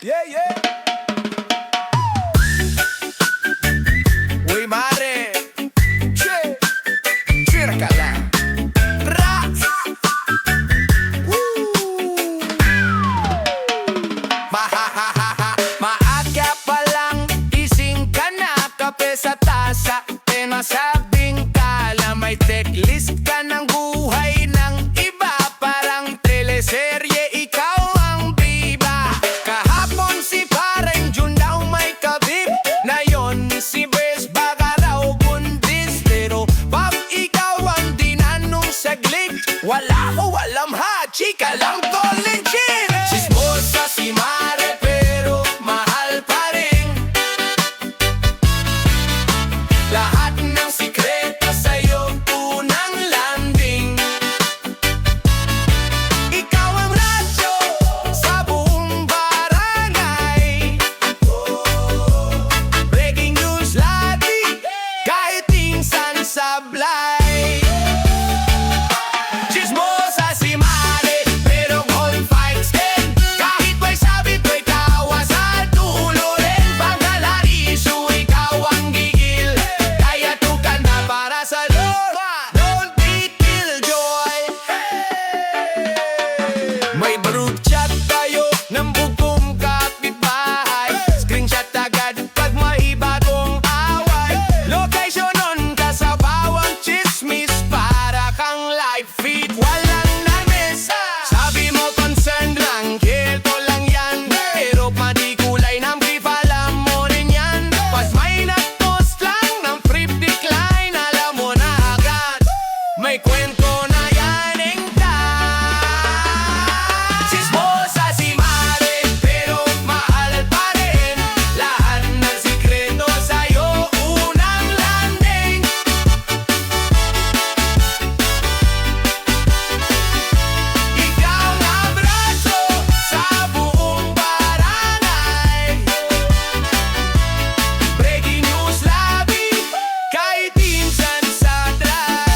Yeah, yeah. Uy, mare. Che. Chira ka lang. Ra. Woo. Mahahaha. Maaga pa lang. Gising ka na. Kape sa tasa. Pinasabing kala. May checklist ka ng buhay ng iba. Parang teleserye. Ikaw ang biba. Kahapon si parang Jun daw may kabib. Ngayon si Bes baka raw bundis. Pero pag ikaw ang dinanong saglit, wala ko alam ha, chika lang to legit. Chismosa si Mare pero mahal pa rin. Lahat ng sikreto sa'yo unang landing. Ikaw ang radyo sa buong barangay. Breaking news lagi, kahit minsan sablay. Chismosa si Mare, pero confidence din. Kahit may sabit, may tawa sa dulo rin. Panghalariso, ikaw ang gigil. Kaya tukan na para sa Lord. Don't be killjoy. May group chat tayo ng bugong kapitbahay. Screenshot agad pag may bagong away. Location on ka sa bawang chismis. Para kang live feed, walang namis. Sabi mo concerned lang, kilto lang yan. Pero pati kulay ng brief, alam mo rin yan. Pag may nag-post lang ng free decline, alam mo na agad. May kwento na yan engta. Chismosa si Mare, pero mahal pa rin. Lahat ng sikreto sa'yo unang landing. Ikaw ang abraso sa buong barangay. Breaking news labi, kahit minsan sa drive.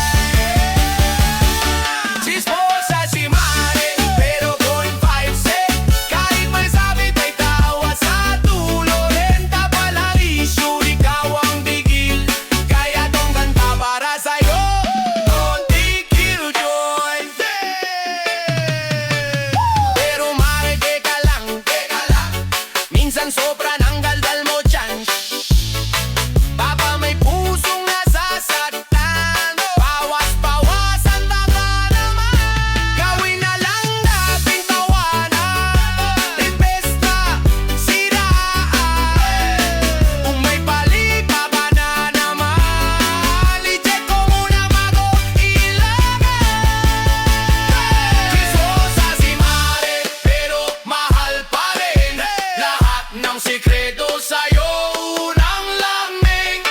Chismosa si Mare, pero going 5-6. Kahit may sabit, may tawa sa dulo rin. Tapalang issue, ikaw ang bigil. Kaya tong kanta para sa'yo, konti killjoy. Pero Mare, teka lang. Minsan sobra ng daldal mo dyan. Baka may pusong nasasaktan. Bawas-bawasan baka naman. Gawin na lang natin tawanan. Imbes na siraan. Kung may balik pa ba na naman, i-check ko muna bago ilagay. Chismosa si Mare, pero mahal pa rin. Lahat ng sikreto sa'yo unang lamig.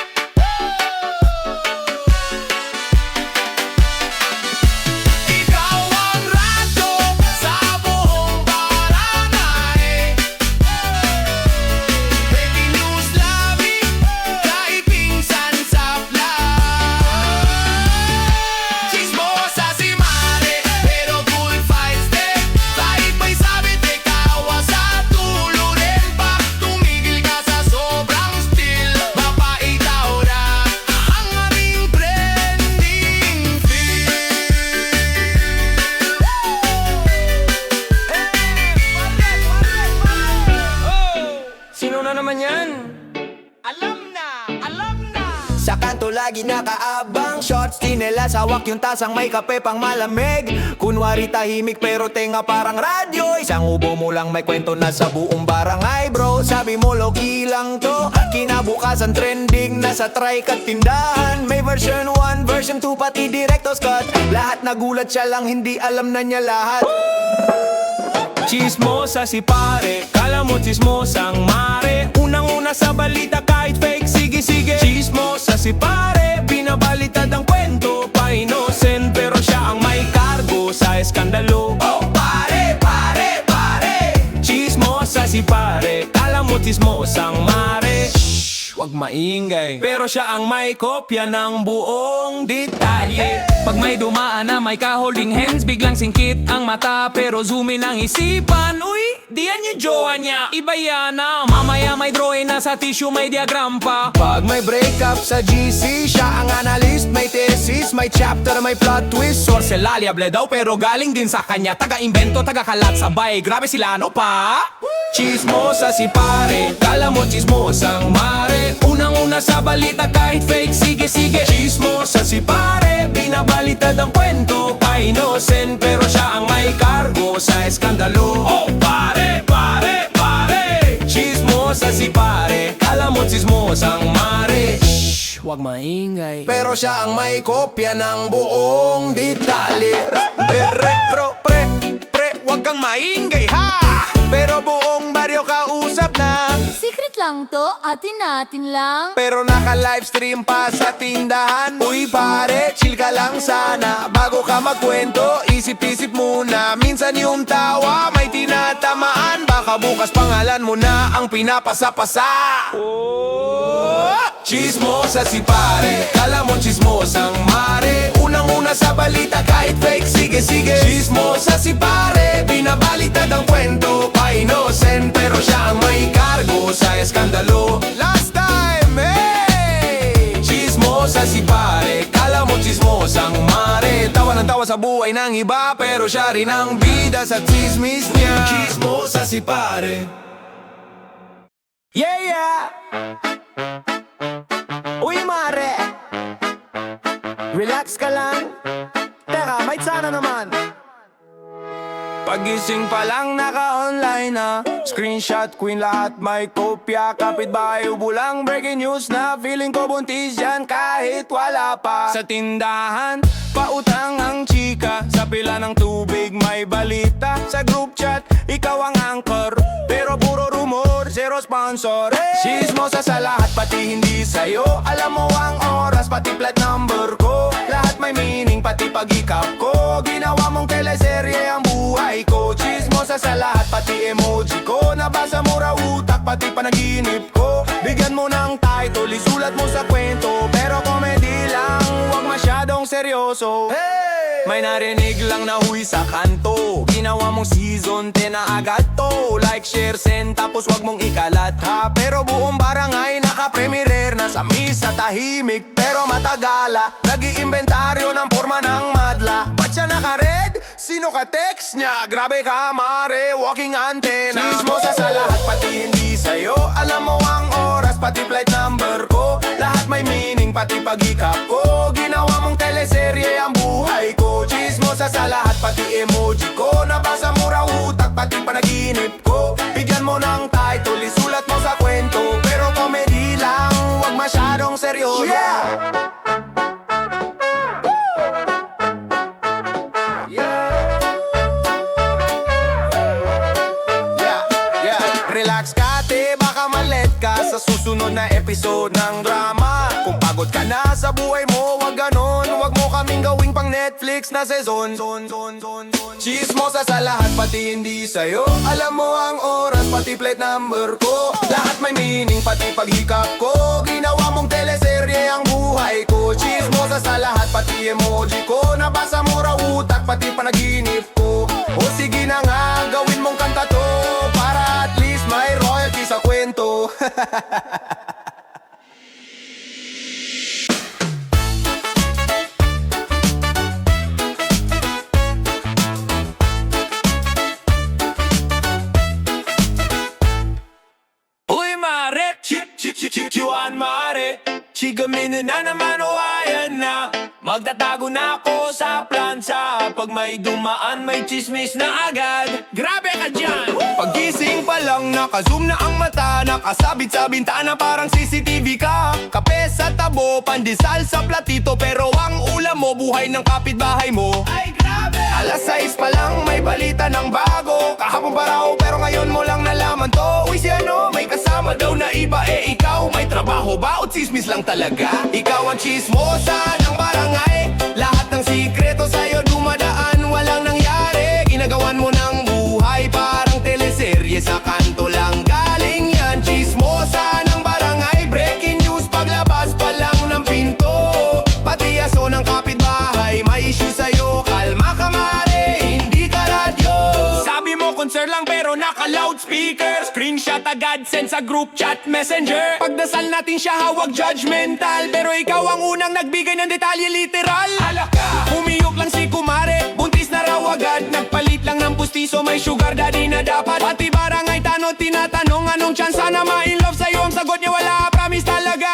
Ikaw ang radyo sa buong barangay. Breaking news labi, kahit minsan sablay. Chismosa si Mare, pero good vibes din. Kahit may sabit, may kawa sa dulo rin. Pag tumigil ka sa sobrang still, mapaitaw na ang aming trending feel. Sino na naman yan? Alam na, alam na. Sa kanto lagi nakaabang, shorts, tinelas, hawak yung tasang may kape pang malamig. Kunwari tahimik pero tenga parang radyo. Isang ubo mo lang may kwento na sa buong barangay, bro. Sabi mo low-key lang to, kinabukasan trending na sa trike at tindahan. May version 1, version 2, pati director's cut. Lahat nagulat siya lang, hindi alam na niya lahat. Chismosa si pare, kala mo chismosang Mare. Unang-una sa balita kahit fake, sige. Chismosa si pare, binabalitad ang kwento. Pa-innocent pero siya ang may kargo sa eskandalo. Oh, pare. Chismosa si pare, kala mo chismosang Mare. Shh, wag maingay. Pero siya ang may kopya ng buong detalye. Pag may dumaan na may ka-holding hands, biglang singkit ang mata pero zoom in ang isipan. Uy, Di yan yung jowa niya, iba yan na. Mamaya may drawing na sa tissue, may diagram pa. Pag may breakup sa GC, siya ang analyst. May thesis, may chapter, may plot twist. Source laliable daw pero galing din sa kanya. Taga-invento, taga-kalat sabay. Grabe sila ano pa? Chismosa si pare, kala mo chismosang mare. Unang-una sa balita kahit fake, sige-sige. Chismosa si pare, binabalitad ang kwento. Pa-innocent pero siya ang may kargo sa eskandalo. Oh pare, pare, pare. Chismosa si pare, kala mo chismosang mare. Shh, wag maingay. Pero siya ang may kopya ng buong detalye. Pre, wag kang maingay ha. Pero buong baryo kausap na. Secret lang to, atin natin lang. Pero naka-livestream pa sa tindahan. Uy pare, chill ka lang sana. Bago ka magkwento, isip-isip muna. Minsan yung tawa may tinatamaan. Baka bukas pangalan mo na ang pinapasa-pasa. Chismosa si pare, kala mo chismosang mare. Unang-una sa balita kahit fake, sige-sige. Chismosa si pare, binabalitad ang kwento. Pa-innocent pero siya ang may kargo sa eskandalo. Last time, hey! Chismosa si pare, kala mo chismosang mare. Tawa ng tawa sa buhay ng iba pero siya rin ang bida sa chismis niya. Chismosa si pare. Yeah! Uy mare, relax ka lang. Teka, may sana naman. Pagising pa lang naka-online na. Screenshot queen lahat may kopya. Kapitbahay ubulang breaking news na. Feeling ko buntis yan kahit wala pa. Sa tindahan, pautang ang chika. Sa pila ng tubig may balita. Sa group chat, ikaw ang anchor. Pero puro rumor, zero sponsor. Chismosa sa lahat, pati hindi sa'yo. Alam mo ang oras, pati flight number ko. Lahat may meaning, pati pag-ikap ko. Ginawa mong teleserye ang buhay ko. Chismosa sa lahat, pati emoji ko. Nabasa mo raw utak, pati panaginip ko. Bigyan mo ng title, isulat mo sa kwento. Pero comedy lang, huwag masyadong seryoso. May narinig lang na huy sa kanto. Ginawa mong season 10 na agad to. Like, share, send, tapos wag mong ikalat ha. Pero buong barangay naka-premiere na sa misa tahimik pero matagala. Nag-iimbentaryo ng forma ng madla. Ba't siya naka-red? Sino ka-text niya? Grabe ka mare, walking antenna. Chismosa sa lahat, pati hindi sa'yo. Alam mo ang oras, pati flight number ko. Lahat may meaning, pati pag-ikap ko. Ginawa mong teleserye ang buhay ko. Chismosa sa lahat, pati emoji ko. Nabasa mo raw utak, pati panaginip ko. Bigyan mo ng title, isulat mo sa kwento. Pero comedy lang, huwag masyadong seryoso. Relax ka te, baka malet ka sa susunod na episode ng drama. Kung pagod ka na sa buhay mo, wag ganon. Wag mo kaming gawing pang Netflix na season. Chismosa sa lahat, pati hindi sa'yo. Alam mo ang oras, pati plate number ko. Lahat may meaning, pati paghikap ko. Ginawa mong teleserye ang buhay ko. Chismosa sa lahat, pati emoji ko. Nabasa mo raw utak, pati panaginip ko. O sige na nga, gawin mong kanta to. Para at least may royalty sa kwento. Uy mare, Juan mare. Chigaminin na naman o ayan na. Magtatago na ako sa plansa. Pag may dumaan may chismis na agad. Grabe ka dyan. Pagising pa lang naka-zoom na ang mata. Nakasabit sa bintana parang CCTV ka. Kape sa tabo, pandesal sa platito. Pero ang ulam mo buhay ng kapitbahay mo. Ay grabe. Alas 6 pa lang may balita ng bago. Kahapon pa raw pero ngayon mo lang nalaman to. Uy si ano, may kasama daw na iba. Ikaw may trabaho ba o chismis lang talaga? Ikaw ang chismosa ng barangay. Lahat ng sikreto sa'yo dumadaan, walang nangyari. Ginagawan mo ng buhay parang teleserye. Sa kanto lang galing yan. Chismosa ng barangay, breaking news paglabas pa lang ng pinto. Pati aso ng kapitbahay may issue sa'yo. Kalma ka mare, hindi ka radyo. Sabi mo concern lang pero nakalaw agad send sa group chat messenger. Pagdasal natin siya hawag judgmental, pero ikaw ang unang nagbigay ng detalye literal. Alaka! Humiyok lang si kumare, buntis na raw agad. Nagpalit lang ng pustiso, may sugar daddy na dapat. Pati barangay tanong, tinatanong anong tsansa na ma-in love sa'yo. Ang sagot niya wala, promise talaga.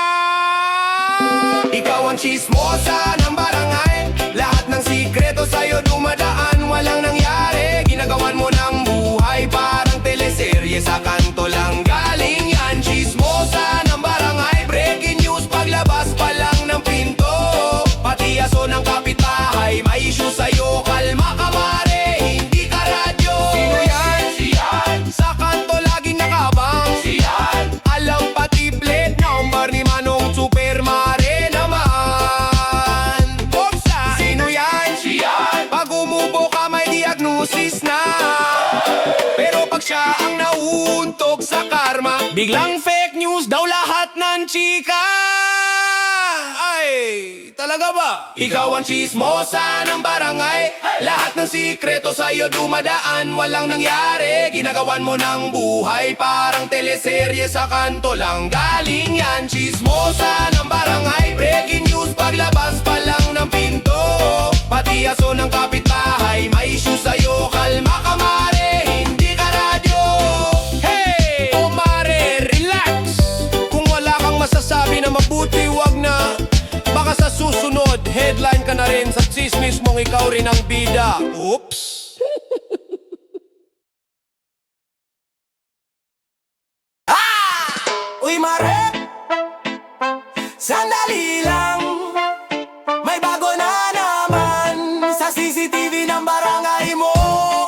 Ikaw ang chismosa ng barangay, lahat ng sikreto sa'yo dumadaan, walang nangyari. Ginagawan mo ng buhay parang teleserye, sa kanto lang galing yan. Chismosa ng barangay, breaking news paglabas pa lang ng pinto. Pati aso ng kapitbahay, may issue sa'yo. Kalma ka mare, hindi ka radyo. Sino yan? Siyan. Sa kanto laging nakabang. Siyan. Alam pati plate number ni Manong Super Mare naman. Boksa. Sino yan? Siyan. Pag umubo ka may diagnosis na, pero pag siya ang nauuntok sa karma, biglang fake news daw lahat ng chika. Ay, talaga ba? Ikaw ang chismosa ng barangay, lahat ng sikreto sa'yo dumadaan, walang nangyari. Ginagawan mo ng buhay parang teleserye, sa kanto lang galing yan. Chismosa ng barangay, breaking news paglabas pa lang ng pinto. Pati aso ng kapitbahay, may issue sa'yo. Kalma ka mare, hindi ka radyo. Hey! O mare, relax. Kung wala kang masasabi na mabuti, wag na. Baka sa susunod, headline ka na rin sa chismis mong ikaw rin ang bida. Oops! Uy mare, sandali lang, may bago na naman sa CCTV ng barangay mo.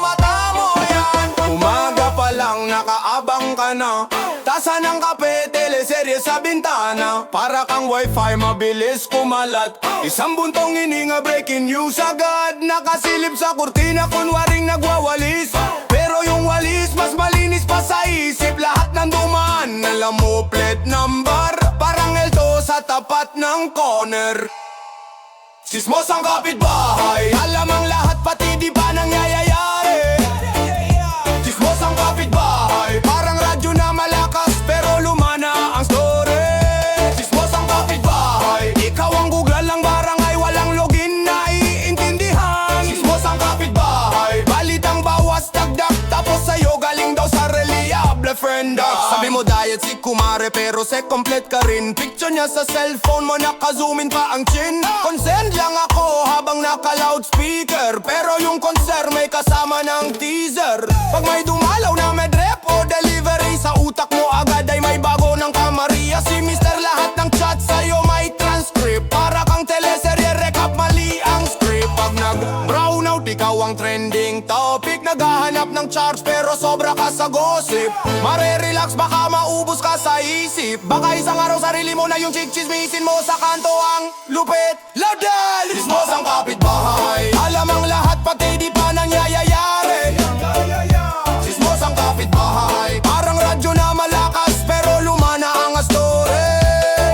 Mata mo yan, umaga pa lang nakaabang ka na. Tasa ng kape, teleserye sa bintana, para kang wifi mabilis kumalat. Isang buntong hininga, breaking news agad. Nakasilip sa kurtina, kunwaring nagwawalis, pero yung walis mas malinis pa sa isip. Lahat ng dumaan, alam mo plate number, parang elto sa tapat ng corner. Sismos ang kapitbahay, alam ang lahat pati di ba nangyayari. Sismos ang kapitbahay, parang radyo na malakas pero lumana ang story. Sismos ang kapitbahay, ikaw ang Google ng barangay, walang login na iintindihan. Sismos ang kapitbahay, balitang bawas dagdag, tapos sa'yo galing daw sa reliable friend. Sabi mo diet si kumare pero se complete ka rin. Picture niya sa cellphone mo, naka-zoom in pa ang chin. Concerned lang ako habang naka-loudspeaker, pero yung concern may kasama ng teaser. Pag may dumalaw na medrep o delivery, sa utak mo agad ay may bago ng kamaria. Si Mr. lahat ng chat sa'yo may transcript, para kang teleserye recap, mali ang script. Pag nag-brown out, ikaw ang trending topic. Naghahanap ng charts pero sobra ka sa gossip. Mare-relax, baka maubos ka sa isip. Baka isang araw sarili mo na yung chik-chismisin mo. Sa kanto ang lupit, laudal. Sismos ang kapitbahay, alam ang lahat pati di pa nangyayari. Sismos ang kapitbahay, parang radyo na malakas pero lumana ang story.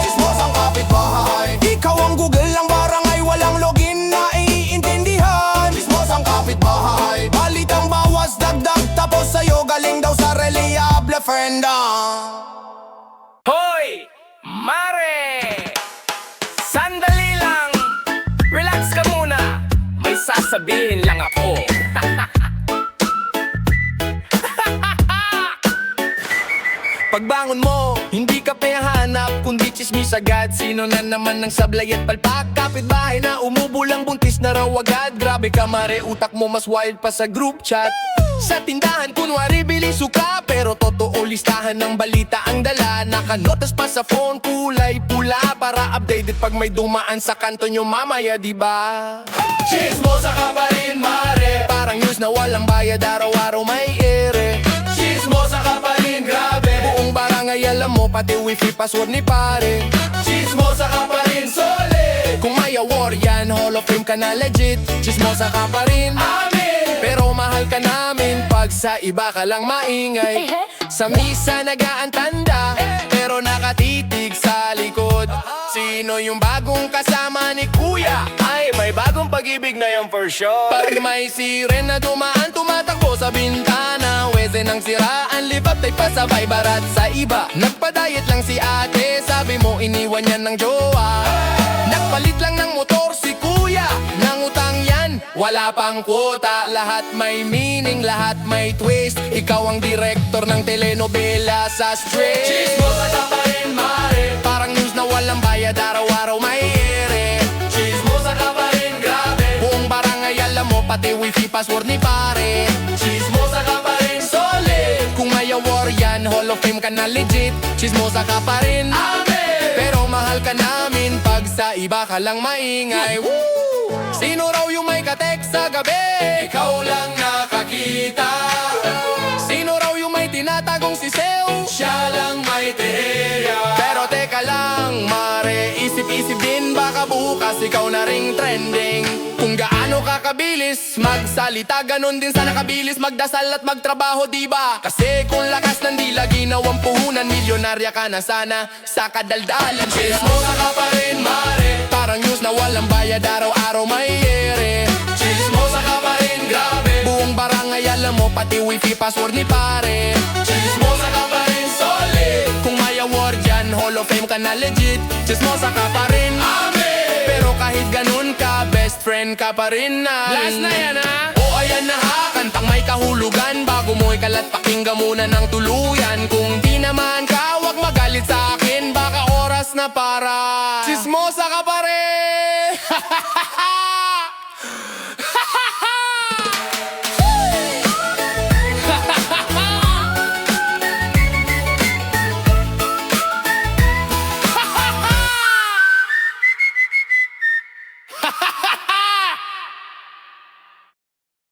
Sismos ang kapitbahay, ikaw ang Google ng barangay, walang login na iintindihan. Sismos ang kapitbahay, balitang bawas dagdag, tapos sa'yo galing daw sa reliable friend. Hoy! Mare! Sandali lang! Relax ka muna! May sasabihin lang ako. Pagbangon mo, hindi ka payahanap, kundi chismis agad. Sino na naman ng sablay at palpak? Kapitbahay na umubo lang, buntis na raw agad. Grabe ka mare, utak mo mas wild pa sa group chat. Sa tindahan, kunwari bili suka, pero totoo listahan ng balita ang dala. Nakanotas pa sa phone, kulay pula, para updated pag may dumaan sa kanto nyo mamaya, diba? Chismosa ka pa rin mare, parang news na walang bayad, araw-araw may ere. Chismosa ka pa rin, grabe, buong barangay alam mo, pati wifi password ni pare. Chismosa ka pa rin, solid, kung may award yan, Hall of Fame ka na legit. Chismosa ka pa rin, amin, pero mahal ka namin pag sa iba ka lang maingay. Sa misa nagaantanda, pero nakatitig sa likod. Sino yung bagong kasama ni Kuya? Ay, may bagong pag-ibig na yan for sure. Pag may siren na dumaan, tumatakbo sa bintana. Weze ng siraan, live up, tayo pasabay barat sa iba. Nagpa-diet lang si ate, sabi mo iniwan yan ng jowa. Nagpalit lang ng motor si Kuya, ng utang yan, wala pang kwota. Lahat may meaning, lahat may twist. Ikaw ang director ng telenovela sa straight. Chismosa ka pa rin, mare. Parang news na walang bayad, araw-araw may ere. Chismosa ka pa rin, grabe. Buong barangay alam mo, pati wifi password ni pare. Chismosa ka pa rin, solid. Kung may award yan, Hall of Fame ka na legit. Chismosa ka pa rin, amen. Pero mahal ka namin pag sa iba ka lang maingay. Woo! Sino raw yung may katek sa gabi? Ikaw lang nakakita. Sino raw yung may tinatagong sisew? Siya lang may teherya. Pero teka lang, mare, isip-isip din, baka bukas ikaw na ring trending. Kung gaano ka kabilis magsalita, ganun din sana kabilis magdasal at magtrabaho, diba? Kasi kung lakas ng dila, ginawang puhunan, milyonarya ka na sana sa kadaldalan. Chismosa ka pa rin, mare. Parang news na walang bayad, araw-araw may ere. Chismosa ka pa rin, grabe. Buong barangay alam mo, pati wifi password ni pare. Chismosa ka pa rin, solid. Kung may award yan, Hall of Fame ka na legit. Chismosa ka pa rin, amen. Pero kahit ganun ka, best friend ka pa rin na. Last na yan, ha? O ayan na ha, kantang may kahulugan. Bago mo ikalat, pakinggan muna ng tuluyan. Kung di naman ka, wag magalit sa akin. Baka oras na para Chismosa ka